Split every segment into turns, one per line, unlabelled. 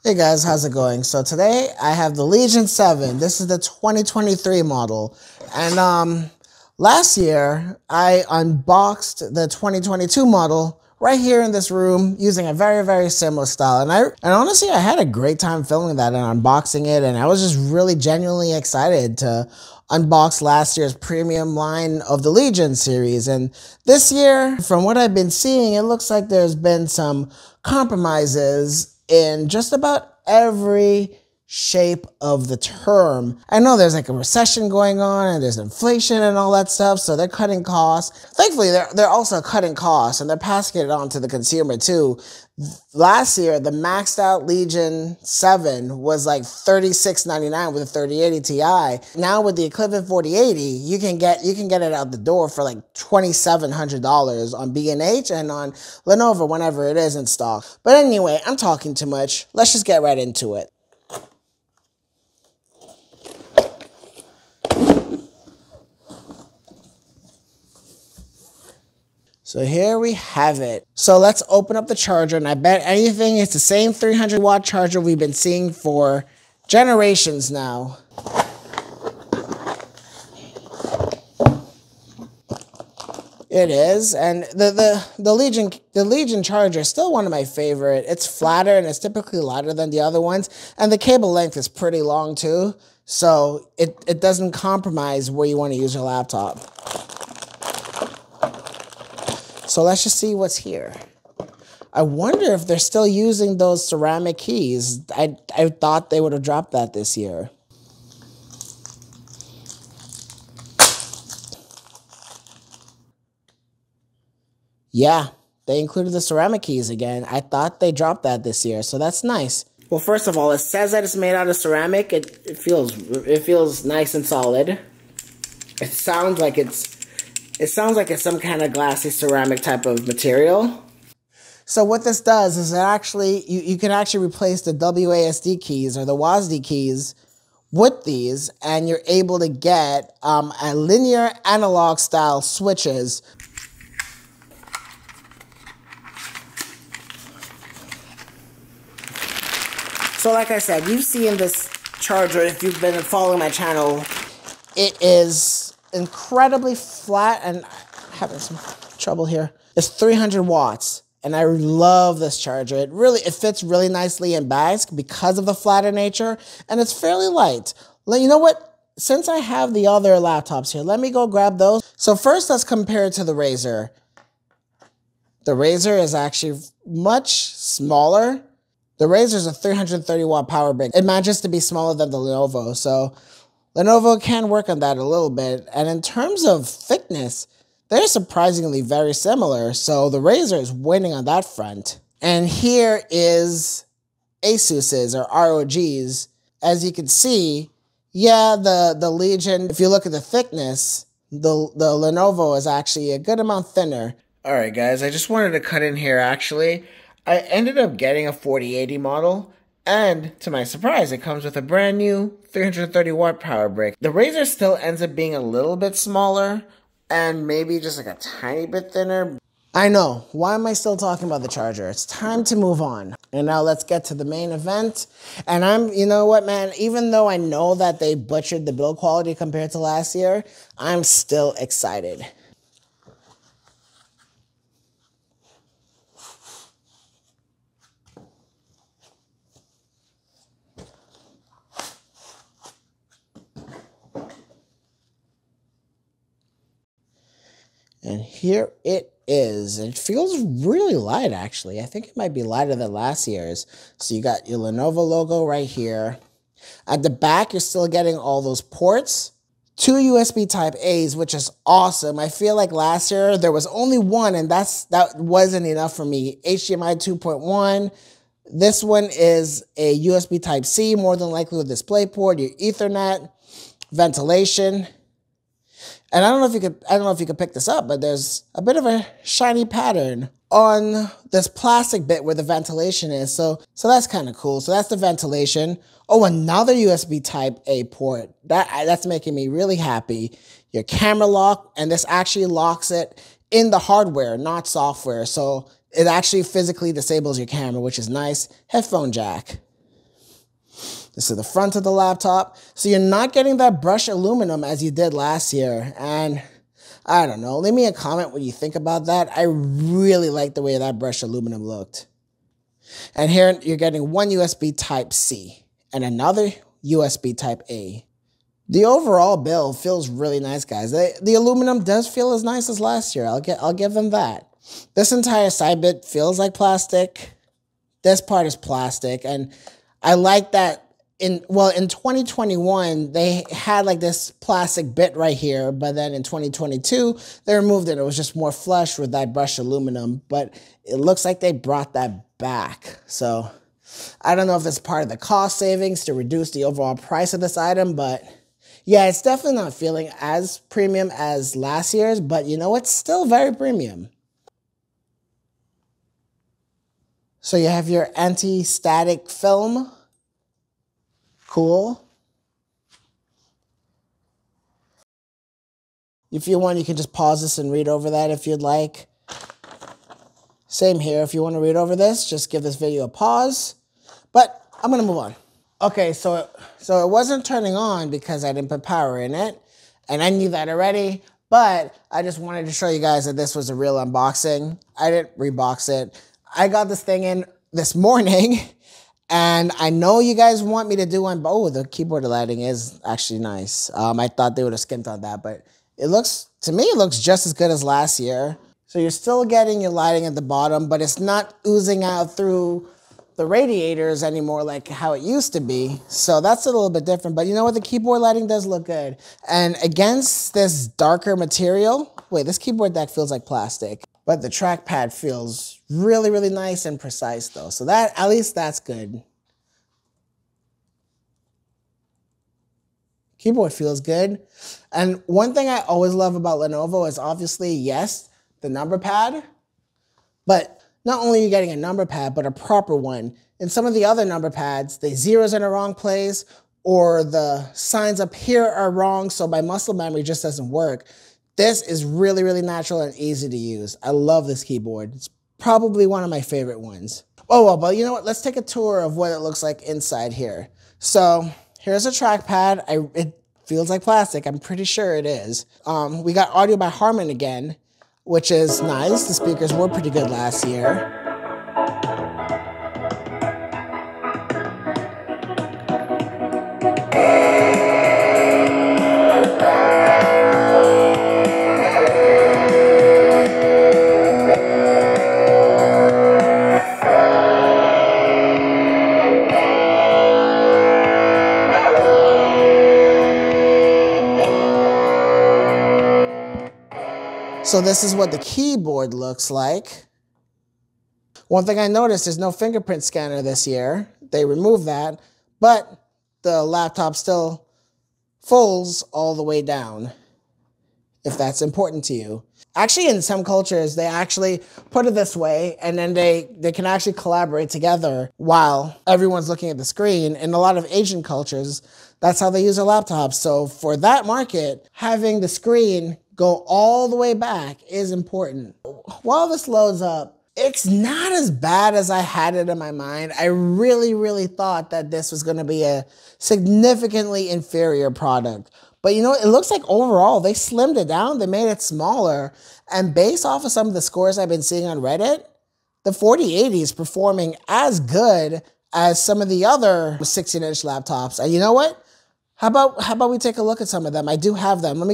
Hey guys, how's it going? So today I have the Legion 7. This is the 2023 model. And last year I unboxed the 2022 model right here in this room using a very similar style. And honestly I had a great time filming that and unboxing it, and I was just really genuinely excited to unbox last year's premium line of the Legion series. And this year, from what I've been seeing, it looks like there's been some compromises in just about every shape of the term. I know there's like a recession going on and there's inflation and all that stuff, so they're cutting costs. Thankfully, they're also cutting costs and they're passing it on to the consumer too. Last year, the maxed out Legion 7 was like $36.99 with a 3080 Ti. Now with the equivalent 4080, you can get it out the door for like $2,700 on B&H and on Lenovo whenever it is in stock. But anyway, I'm talking too much. Let's just get right into it. So here we have it. So let's open up the charger, and I bet anything it's the same 300-watt charger we've been seeing for generations now. It is, and the Legion charger is still one of my favorite. It's flatter and it's typically lighter than the other ones, and the cable length is pretty long too, so it doesn't compromise where you want to use your laptop. So let's just see what's here. I wonder if they're still using those ceramic keys. I thought they would have dropped that this year. Yeah, they included the ceramic keys again. I thought they dropped that this year, so that's nice. Well, first of all, it says that it's made out of ceramic. It feels nice and solid. It sounds like it's some kind of glassy ceramic type of material. So what this does is you can actually replace the WASD keys or the WASD keys with these, and you're able to get a linear analog style switches. So like I said, you've seen this charger if you've been following my channel. It is incredibly flat, and I'm having some trouble here. It's 300 watts, and I love this charger. It fits really nicely in bags because of the flatter nature, and it's fairly light. You know what? Since I have the other laptops here, let me go grab those. So first, let's compare it to the Razer. The Razer is actually much smaller. The Razer is a 330 watt power brick. It manages to be smaller than the Lenovo, so Lenovo can work on that a little bit. And in terms of thickness, they're surprisingly very similar. So the Razer is winning on that front. And here is Asus's or ROG's. As you can see, yeah, the Legion, if you look at the thickness, the Lenovo is actually a good amount thinner. All right, guys, I just wanted to cut in here, actually. I ended up getting a 4080 model, and to my surprise, it comes with a brand new 330 watt power brick. The Razer still ends up being a little bit smaller and maybe just like a tiny bit thinner. I know, why am I still talking about the charger? It's time to move on. And now let's get to the main event. And you know what, man, even though I know that they butchered the build quality compared to last year, I'm still excited. And here it is. It feels really light, actually. I think it might be lighter than last year's. So you got your Lenovo logo right here. At the back, you're still getting all those ports. 2 USB Type A's, which is awesome. I feel like last year there was only one, and that wasn't enough for me. HDMI 2.1. This one is a USB Type C, more than likely with DisplayPort, your Ethernet, ventilation. And I don't know if you could pick this up, but there's a bit of a shiny pattern on this plastic bit where the ventilation is. So that's kind of cool. So that's the ventilation. Oh, another USB Type A port. That's making me really happy. Your camera lock, and this actually locks it in the hardware, not software. So it actually physically disables your camera, which is nice. Headphone jack. This is the front of the laptop. So you're not getting that brushed aluminum as you did last year. And I don't know, leave me a comment what you think about that. I really like the way that brushed aluminum looked. And here you're getting one USB Type-C and another USB Type-A. The overall build feels really nice, guys. The aluminum does feel as nice as last year. I'll give them that. This entire side bit feels like plastic. This part is plastic, and I like that. In 2021, they had like this plastic bit right here, but then in 2022, they removed it. It was just more flush with that brushed aluminum, but it looks like they brought that back. So I don't know if it's part of the cost savings to reduce the overall price of this item, but yeah, it's definitely not feeling as premium as last year's, but you know, it's still very premium. So you have your anti-static film. Cool. If you want, you can just pause this and read over that if you'd like. Same here. If you want to read over this, just give this video a pause. But I'm going to move on. Okay, so it wasn't turning on because I didn't put power in it. And I knew that already. But I just wanted to show you guys that this was a real unboxing. I didn't rebox it. I got this thing in this morning. And I know you guys want me to do one, but oh, the keyboard lighting is actually nice. I thought they would have skimped on that, but it looks, to me, it looks just as good as last year. So you're still getting your lighting at the bottom, but it's not oozing out through the radiators anymore like how it used to be. So that's a little bit different, but you know what? The keyboard lighting does look good. And against this darker material, wait, this keyboard deck feels like plastic, but the trackpad feels really, really nice and precise though. So that, at least that's good. Keyboard feels good. And one thing I always love about Lenovo is obviously, yes, the number pad, but not only are you getting a number pad, but a proper one. In some of the other number pads, the zeros in the wrong place or the signs up here are wrong, so my muscle memory just doesn't work. This is really, really natural and easy to use. I love this keyboard. It's probably one of my favorite ones. Oh, well, but you know what? Let's take a tour of what it looks like inside here. So here's a trackpad. It feels like plastic. I'm pretty sure it is. We got audio by Harman again, which is nice. The speakers were pretty good last year. So this is what the keyboard looks like. One thing I noticed, there's no fingerprint scanner this year. They removed that, but the laptop still folds all the way down, if that's important to you. Actually, in some cultures, they actually put it this way, and then they can actually collaborate together while everyone's looking at the screen. In a lot of Asian cultures, that's how they use their laptops. So for that market, having the screen go all the way back is important. While this loads up, it's not as bad as I had it in my mind. I really, really thought that this was going to be a significantly inferior product. But you know, it looks like overall they slimmed it down. They made it smaller. And based off of some of the scores I've been seeing on Reddit, the 4080 is performing as good as some of the other 16-inch laptops. And you know what? How about we take a look at some of them? I do have them. Let me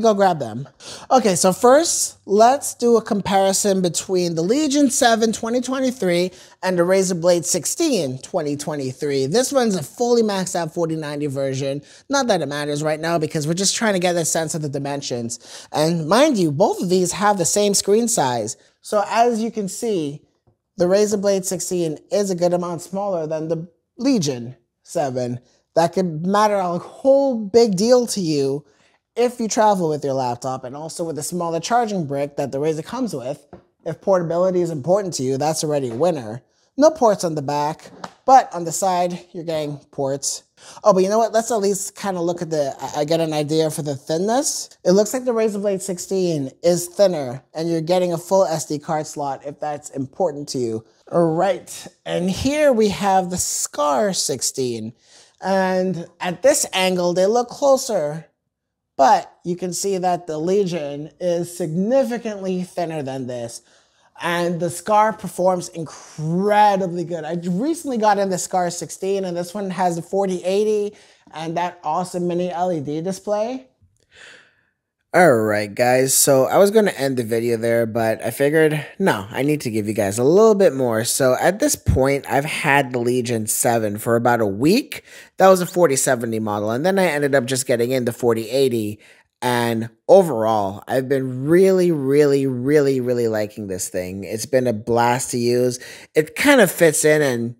go grab them. Okay, so first, let's do a comparison between the Legion 7 2023 and the Razer Blade 16 2023. This one's a fully maxed out 4090 version. Not that it matters right now because we're just trying to get a sense of the dimensions. And mind you, both of these have the same screen size. So as you can see, the Razer Blade 16 is a good amount smaller than the Legion 7. That could matter a whole big deal to you if you travel with your laptop, and also with the smaller charging brick that the Razer comes with. If portability is important to you, that's already a winner. No ports on the back, but on the side, you're getting ports. Oh, but you know what? Let's at least kind of look at I get an idea for the thinness. It looks like the Razer Blade 16 is thinner, and you're getting a full SD card slot if that's important to you. All right, and here we have the Scar 16. And at this angle, they look closer, but you can see that the Legion is significantly thinner than this. And the Scar performs incredibly good. I recently got in the Scar 16, and this one has the 4080 and that awesome mini LED display. Alright guys, so I was going to end the video there, but I figured, no, I need to give you guys a little bit more. So at this point, I've had the Legion 7 for about a week. That was a 4070 model, and then I ended up just getting in the 4080. And overall, I've been really liking this thing. It's been a blast to use. It kind of fits in and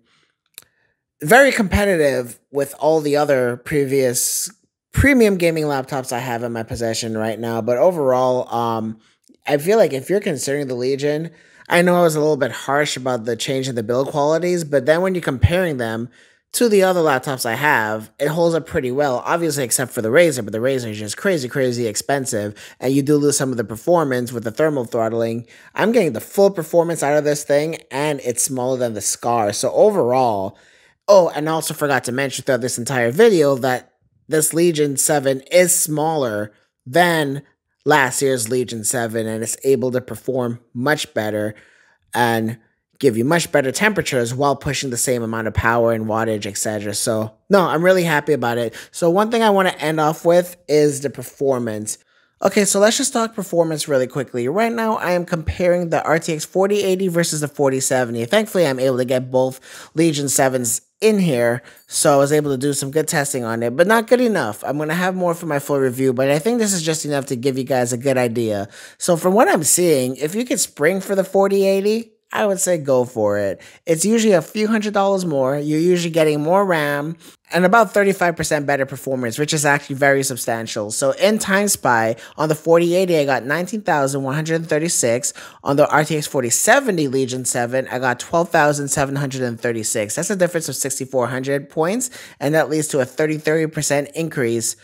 very competitive with all the other previous premium gaming laptops I have in my possession right now. But overall, I feel like if you're considering the Legion, I know I was a little bit harsh about the change in the build qualities, but then when you're comparing them to the other laptops I have, it holds up pretty well, obviously except for the Razer, but the Razer is just crazy expensive, and you do lose some of the performance with the thermal throttling. I'm getting the full performance out of this thing, and it's smaller than the Scar, so overall, oh, and I also forgot to mention throughout this entire video that this Legion 7 is smaller than last year's Legion 7, and it's able to perform much better and give you much better temperatures while pushing the same amount of power and wattage, etc. So, no, I'm really happy about it. So one thing I want to end off with is the performance. Okay, so let's just talk performance really quickly. Right now, I am comparing the RTX 4080 versus the 4070. Thankfully, I'm able to get both Legion 7s in here, so I was able to do some good testing on it, but not good enough. I'm going to have more for my full review, but I think this is just enough to give you guys a good idea. So from what I'm seeing, if you could spring for the 4080, I would say go for it. It's usually a few $100s more. You're usually getting more RAM and about 35% better performance, which is actually very substantial. So in Time Spy, on the 4080, I got 19,136. On the RTX 4070 Legion 7, I got 12,736. That's a difference of 6,400 points, and that leads to a 30% increase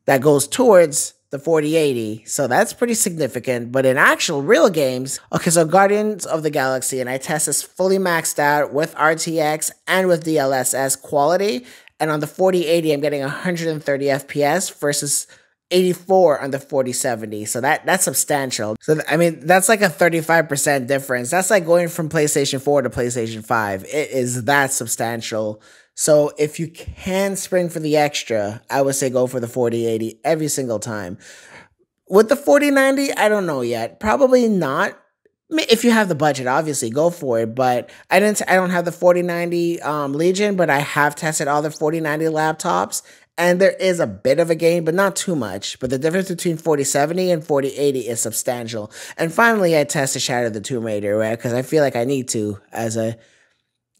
that goes towards the 4080, so that's pretty significant. But in actual real games, okay, so Guardians of the Galaxy, and I test this fully maxed out with RTX and with DLSS quality, and on the 4080, I'm getting 130 FPS versus 84 on the 4070, so that's substantial. So I mean, that's like a 35% difference. That's like going from PlayStation 4 to PlayStation 5. It is that substantial. So if you can spring for the extra, I would say go for the 4080 every single time. With the 4090, I don't know yet. Probably not. If you have the budget, obviously go for it. But I don't have the 4090 Legion, but I have tested all the 4090 laptops, and there is a bit of a gain, but not too much. But the difference between 4070 and 4080 is substantial. And finally, I tested Shadow of the Tomb Raider, right? Because I feel like I need to as a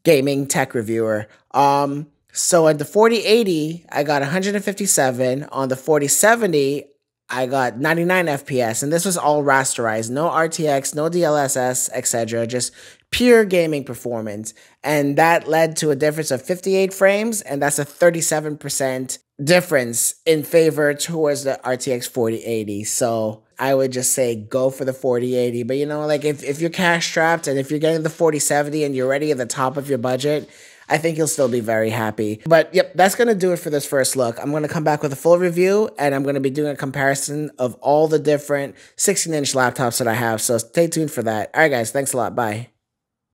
gaming tech reviewer. So at the 4080, I got 157. On the 4070, I got 99 FPS, and this was all rasterized. No RTX, no DLSS, etc. Just pure gaming performance. And that led to a difference of 58 frames, and that's a 37% difference in favor towards the RTX 4080. So I would just say go for the 4080. But you know, like if you're cash strapped and if you're getting the 4070 and you're already at the top of your budget, I think you'll still be very happy. But yep, that's going to do it for this first look. I'm going to come back with a full review, and I'm going to be doing a comparison of all the different 16-inch laptops that I have. So stay tuned for that. All right, guys, thanks a lot. Bye.